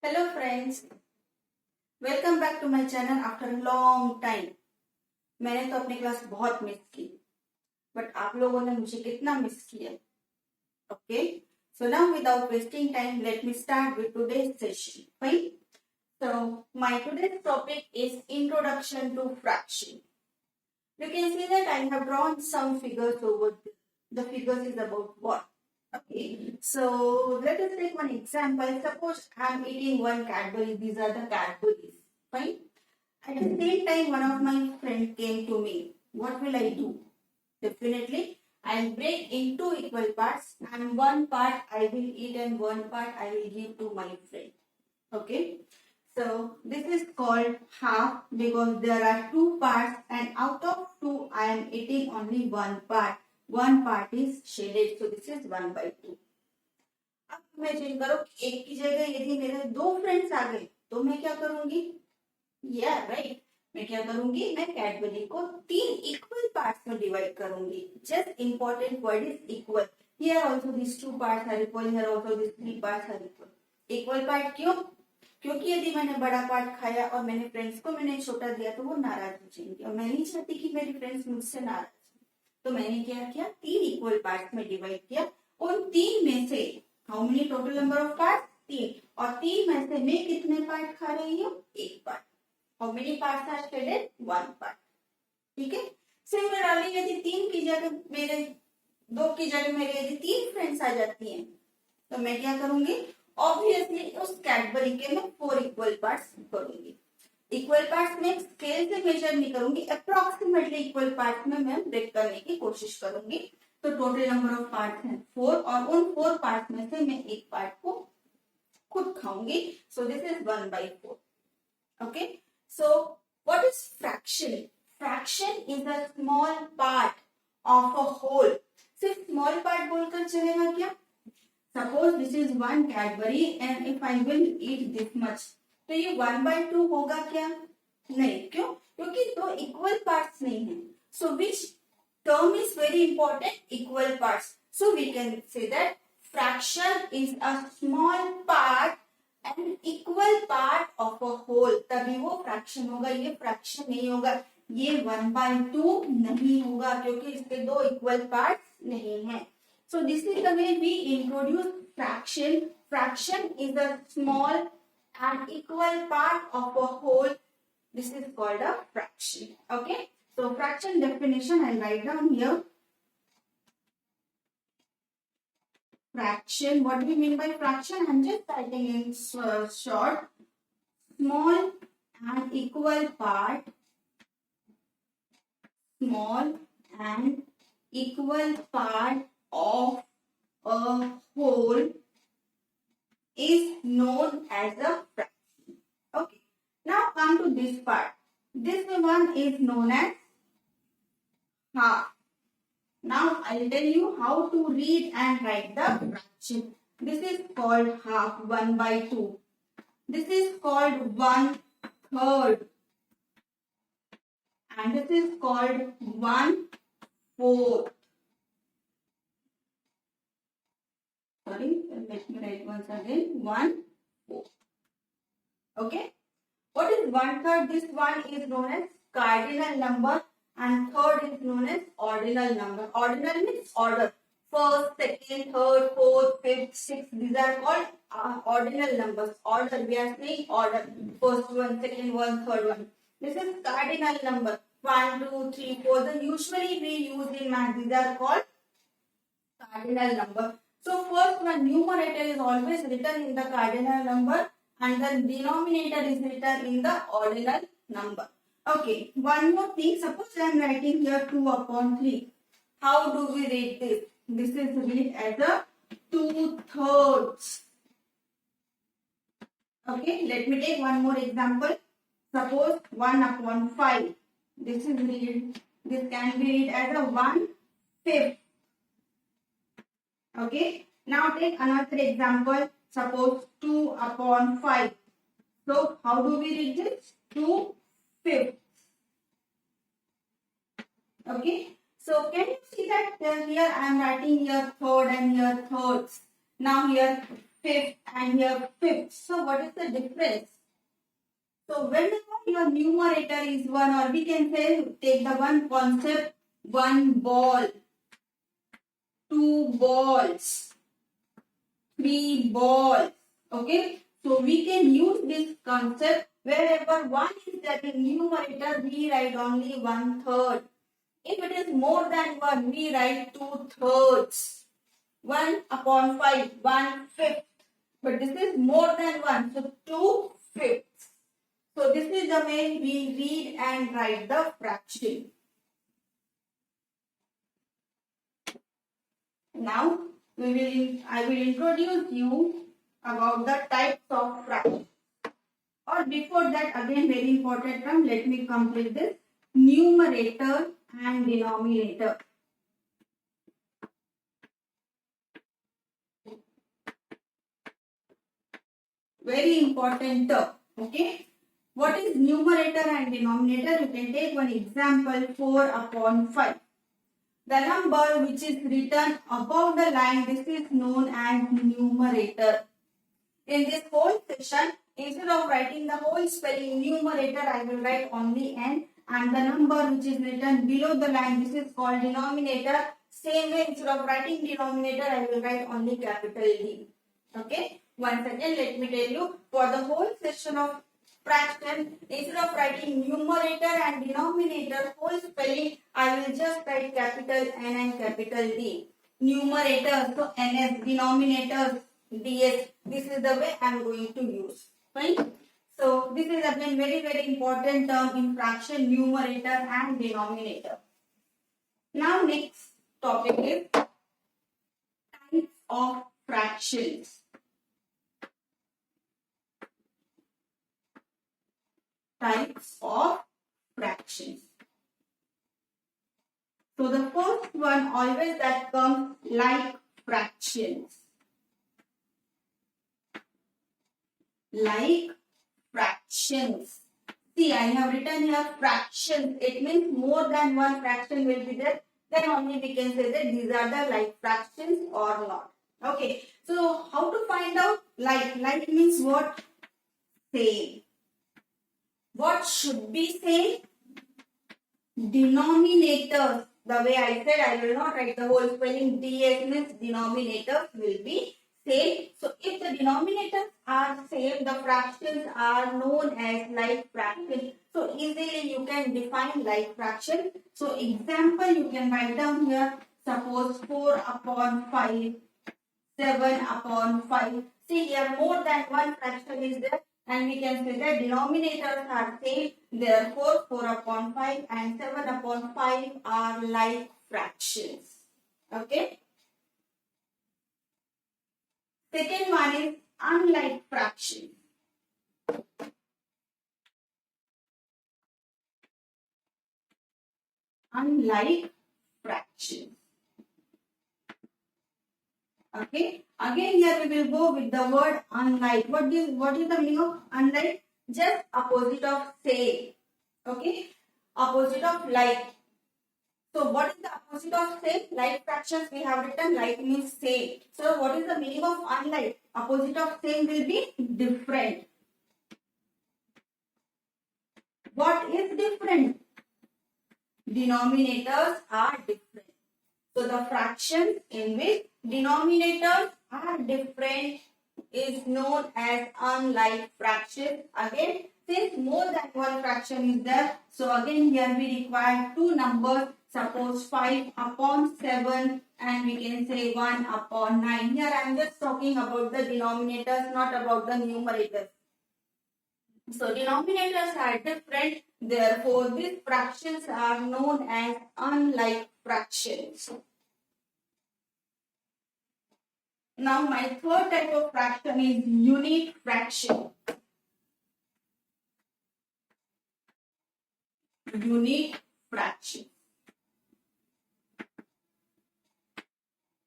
Hello friends, welcome back to my channel after long time. मैंने तो अपनी class बहुत मिस की, बट आप लोगों ने मुझे कितना मिस किया। Okay, so now without wasting time let me start with today's session. Fine. So my today's topic is introduction to fraction. You can see that I have drawn some figures over there. The figures is about what? Okay, so let us take one example. Suppose I am eating one Cadbury. These are the Cadbury's. Fine. At the same time, one of my friend came to me. What will I do? Definitely, I will break into equal parts, and one part I will eat and one part I will give to my friend. Okay. So this is called half because there are two parts and out of two I am eating only one part. One part is shaded. So this is 1/2. अब imagine करो कि एक की जगह यदि मेरे दो friends आ गए तो मैं क्या करूंगी? राइट, मैं क्या करूंगी? मैं कैडबरी को तीन इक्वल पार्ट्स में डिवाइड करूंगी. Just important word is equal. Here also this two parts are equal, here also this three parts are equal. Equal part क्यों? क्योंकि यदि मैंने बड़ा पार्ट खाया और मैंने फ्रेंड्स को मैंने छोटा दिया तो वो नाराज हो जाएंगे और मैं नहीं चाहती कि मेरी फ्रेंड्स मुझसे नाराज हो. तो मैंने क्या किया? तीन इक्वल पार्ट में डिवाइड किया. उन तीन में से how many total number of part? तीन. और तीन में से मैं कितने पार्ट खा रही हूँ? एक part. How many parts are shaded? One part. ठीक है. सिमिलरली यदि तीन की जगह मेरे दो की जगह मेरे यदि तीन फ्रेंड्स आ जाती हैं तो मैं क्या करूंगी? ऑब्वियसली उस कैडबरी के मैं फोर इक्वल पार्ट्स करूंगी. इक्वल पार्ट्स में स्केल से मेजर नहीं करूंगी, अप्रोक्सीमेटली इक्वल पार्ट्स में मैं ब्रेक करने की कोशिश करूंगी. तो टोटल नंबर ऑफ पार्ट्स हैं फोर और उन फोर पार्ट्स में से मैं एक पार्ट को खुद खाऊंगी. So this is 1/4. Okay, so what is fraction? Fraction is a small part of a whole. सिर्फ स्मॉल पार्ट बोलकर चलेगा क्या? Suppose this is one Cadbury and if I will eat this much, तो ये 1/2 होगा क्या? नहीं. क्यों? क्योंकि दो इक्वल पार्ट्स नहीं है. So which term is very important? Equal parts. So we can say that fraction is a small part and equal part of a whole. तभी वो fraction होगा. ये fraction नहीं होगा. ये 1/2 नहीं होगा क्योंकि इसके दो इक्वल पार्ट्स नहीं है. So this is the way we introduce fraction. Fraction is a small and equal part of a whole. This is called a fraction. Okay. So fraction definition I'll write down here. Fraction. What do we mean by fraction? I'm just writing in short. Small and equal part. Small and equal part of a whole is known as a fraction. Okay. Now come to this part. This one is known as half. Now I will tell you how to read and write the fraction. This is called half, 1/2. This is called 1/3. And this is called 1/4. Sorry, let me write once again. 1/4. Okay. What is 1/3? This one is known as cardinal number and third is known as ordinal number. Ordinal means order. First, second, third, fourth, fifth, sixth. These are called ordinal numbers. Order. We are saying order. First one, second one, third one. This is cardinal number. 1, 2, 3, 4. Then usually we use in math. These are called cardinal number. So first one, numerator is always written in the cardinal number and the denominator is written in the ordinal number. Okay, one more thing. Suppose I am writing here 2/3. How do we read this? This is read as a 2/3. Okay, let me take one more example. Suppose 1/5. This is read. This can be read as a 1/5. Okay. Now take another example. Suppose 2/5. So how do we read this? 2/5. Okay. So can you see that here I am writing here third and here thirds. Now here fifth, and here fifth. So what is the difference? So whenever your numerator is 1, or we can say take the one concept, one ball, two balls, three balls. Okay. So we can use this concept wherever 1 is there in numerator, we write only 1/3. If it is more than 1, we write 2/3. 1/5, 1/5. But this is more than 1, so 2/5. So this is the way we read and write the fraction. Now I will introduce you about the types of fraction. Or before that, again very important term, let me complete this. Numerator and denominator. Very important term. Okay. What is numerator and denominator? You can take one example, 4/5. The number which is written above the line, this is known as numerator. In this whole session, instead of writing the whole spelling numerator, I will write only n, and the number which is written below the line, this is called denominator. Same way, instead of writing denominator, I will write only capital D. Okay. Once again, let me tell you, for the whole session of fraction, instead of writing numerator and denominator whole spelling, I will just write capital N and capital D. Numerator, so NS, denominator, DS. This is the way I am going to use. Fine. So this is again very important term in fraction, numerator and denominator. Now next topic is types of fractions. Types of fractions. So the first one always that comes like fractions. Like fractions. See, I have written here fractions. It means more than one fraction will be there. Then only we can say that these are the like fractions or not. Okay. So how to find out like? Like means what? Same. What should be same? Denominators. The way I said, I will not write the whole spelling. DS means denominators will be same. So if the denominators are same, the fractions are known as like fraction. So easily you can define like fraction. So example you can write down here. Suppose 4/5, 7/5. See here, more than one fraction is there. And we can say that denominators are same, therefore 4/5 and 7/5 are like fractions. Okay. Second one is unlike fraction. Unlike fractions. Okay. Again here we will go with the word unlike. What is the meaning of unlike? Just opposite of same. Okay. Opposite of like. So what is the opposite of same? Like fractions we have written like means same. So what is the meaning of unlike? Opposite of same will be different. What is different? Denominators are different. So the fractions in which denominators are different is known as unlike fraction. Again, since more than one fraction is there, so again here we require two numbers. Suppose 5/7 and we can say 1/9. Here I am just talking about the denominators, not about the numerators. So denominators are different, therefore these fractions are known as unlike fractions. Now my third type of fraction is unique fraction. Unique fraction.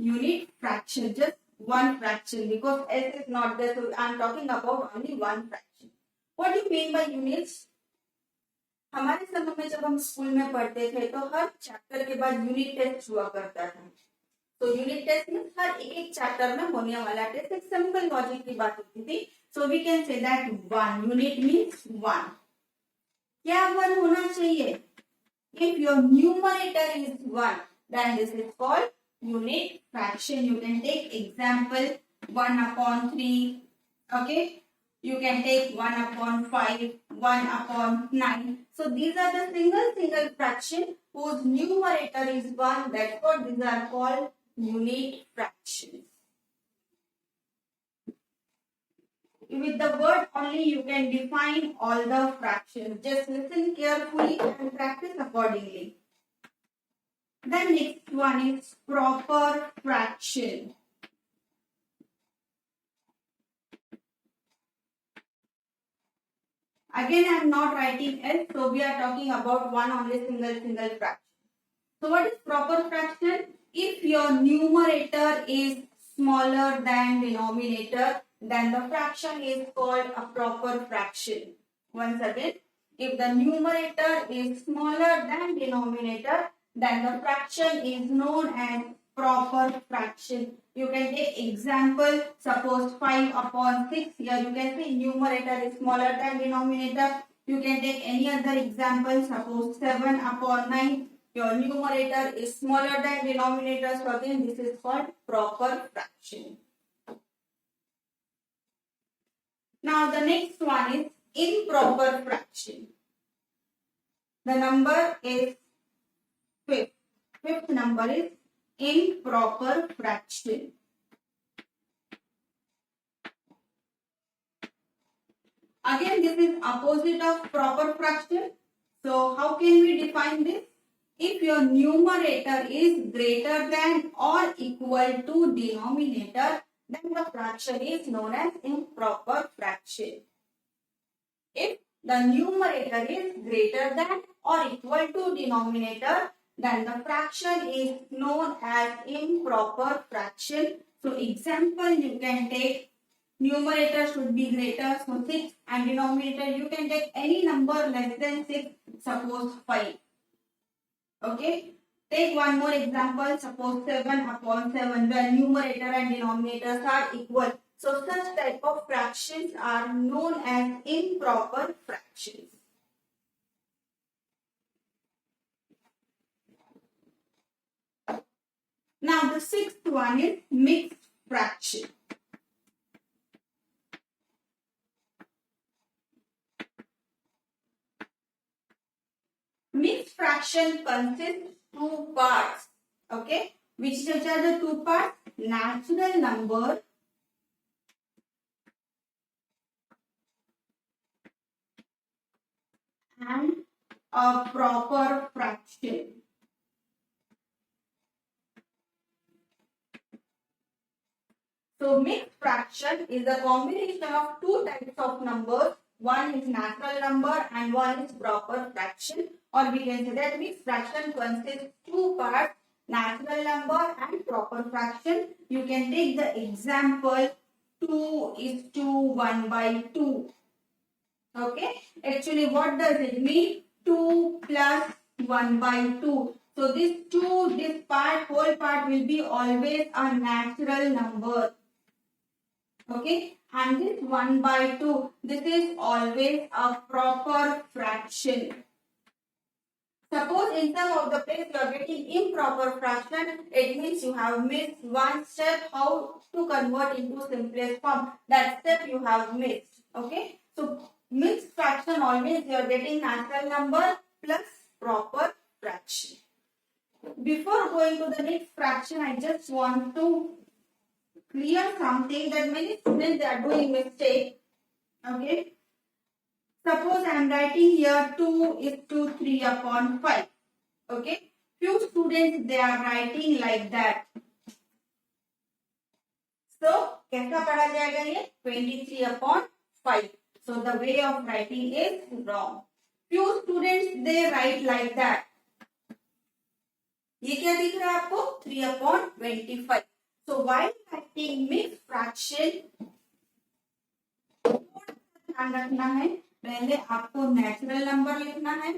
Unique fraction, just one fraction, because S is not there, so I am talking about only one fraction. What do you mean by units? हमारे समय में जब हम school में पढ़ते थे तो हर chapter के बाद यूनिट टेस्ट हुआ करता था. तो यूनिट टेस्ट में हर एक चैप्टर में होने वाला टेस्ट एक सिंपल लॉजिक की बात होती थी. So we can say that 1 unit means 1. क्या 1 होना चाहिए? If your numerator is 1, then this is called unit fraction. You can take example 1 upon 3. Okay. You can take 1 upon 5, 1 upon 9. So these are the single fraction whose numerator is 1. That's what these are called unit fractions. With the word only you can define all the fractions. Just listen carefully and practice accordingly. The next one is proper fraction. Again I am not writing S, so we are talking about one only single fraction. So what is proper fraction? If your numerator is smaller than denominator, then the fraction is called a proper fraction. Once again, if the numerator is smaller than denominator, then the fraction is known as proper fraction. You can take example, suppose 5 upon 6. Here you can see numerator is smaller than denominator. You can take any other example, suppose 7 upon 9. Your numerator is smaller than denominator, so again this is called proper fraction. Now the next one is improper fraction. The number is fifth. Fifth number is improper fraction. Again this is opposite of proper fraction. So how can we define this? If your numerator is greater than or equal to denominator, then the fraction is known as improper fraction. If the numerator is greater than or equal to denominator, then the fraction is known as improper fraction. So example you can take, numerator should be greater, so 6, and denominator you can take any number less than 6, suppose 5. Okay, take one more example, suppose 7 upon 7, where numerator and denominators are equal. So such type of fractions are known as improper fractions. Now the sixth one is mixed fraction. Mixed fraction consists two parts. Okay, which are the two parts? Natural number and a proper fraction. So mixed fraction is a combination of two types of numbers. One is natural number and one is proper fraction. Or we can say that mixed fraction consists two parts, natural number and proper fraction. You can take the example 2 is to 1 by 2. Okay, actually what does it mean? 2 plus 1 by 2. So this 2, this part, whole part will be always a natural number. Okay, and this 1 by 2, this is always a proper fraction. Suppose in some of the place you are getting improper fraction, it means you have missed one step, how to convert into simplest form. That step you have missed. Okay, so mixed fraction always you are getting natural number plus proper fraction. Before going to the next fraction, I just want to clear something that many students they are doing mistake. Okay, suppose I am writing here 2 is to 3 upon 5. Okay, few students they are writing like that. So कैसा पढ़ा जाएगा ये 23 upon 5. So the way of writing is wrong. Few students they write like that. ये क्या दिख रहा है आपको 3 upon 25. So while writing mixed fraction, ध्यान रखना है, पहले आपको नेचुरल नंबर लिखना है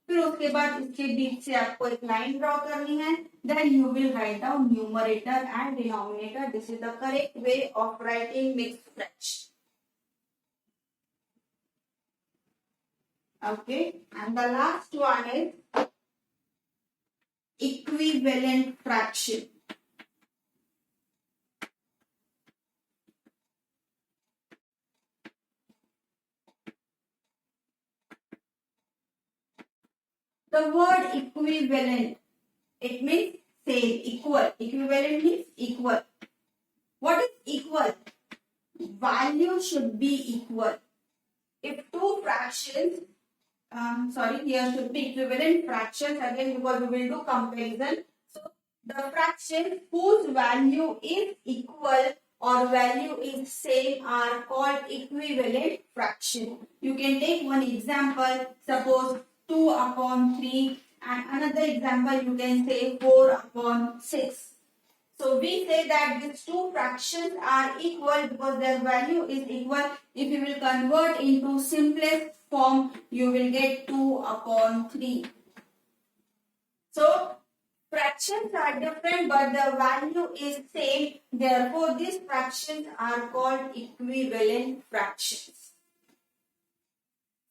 फिर उसके बाद इसके बीच से आपको एक लाइन ड्रॉ करनी है. Then you will write down numerator and denominator. This is the correct way of writing mixed fraction. Okay, and the last one is equivalent fraction. The word equivalent, it means same, equal. Equivalent means equal. What is equal? Value should be equal. If two fractions, here should be equivalent fractions again because we will do comparison. So the fraction whose value is equal or value is same are called equivalent fraction. You can take one example, suppose 2 upon 3, and another example you can say 4 upon 6. So we say that these two fractions are equal because their value is equal. If you will convert into simplest form, you will get 2 upon 3. So fractions are different but the value is same. Therefore, these fractions are called equivalent fractions.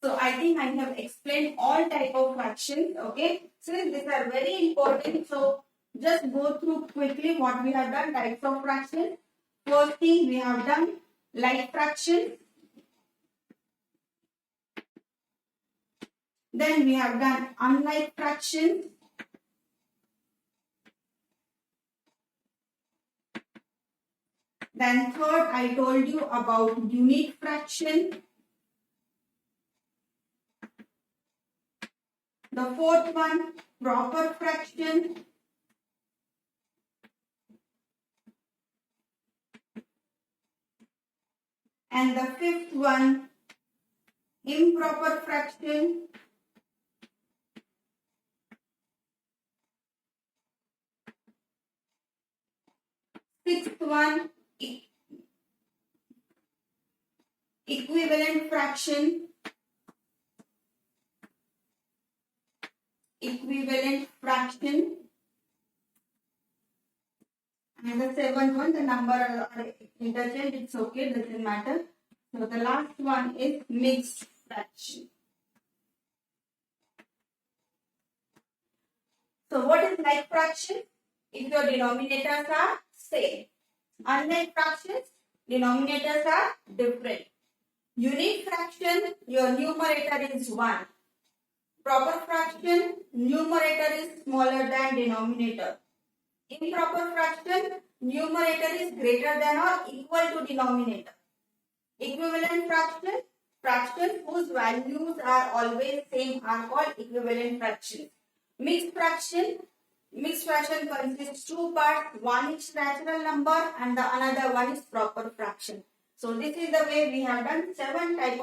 So I think I have explained all type of fractions. Okay. Since these are very important, so just go through quickly what we have done. Types of fractions. First thing we have done like fraction. Then we have done unlike fractions. Then third, I told you about unique fraction. The fourth one, proper fraction. And the fifth one, improper fraction. Sixth one, equivalent fraction. Equivalent fraction. And the seventh one, the number are interchanged, it's okay, doesn't matter. So the last one is mixed fraction. So what is like fraction? If your denominators are same. Unlike fractions, denominators are different. Unique fraction, your numerator is 1. Proper fraction, numerator is smaller than denominator. Improper fraction, numerator is greater than or equal to denominator. Equivalent fraction, fractions whose values are always same are called equivalent fractions. Mixed fraction consists two parts. One is natural number and the another one is proper fraction. So this is the way we have done seven types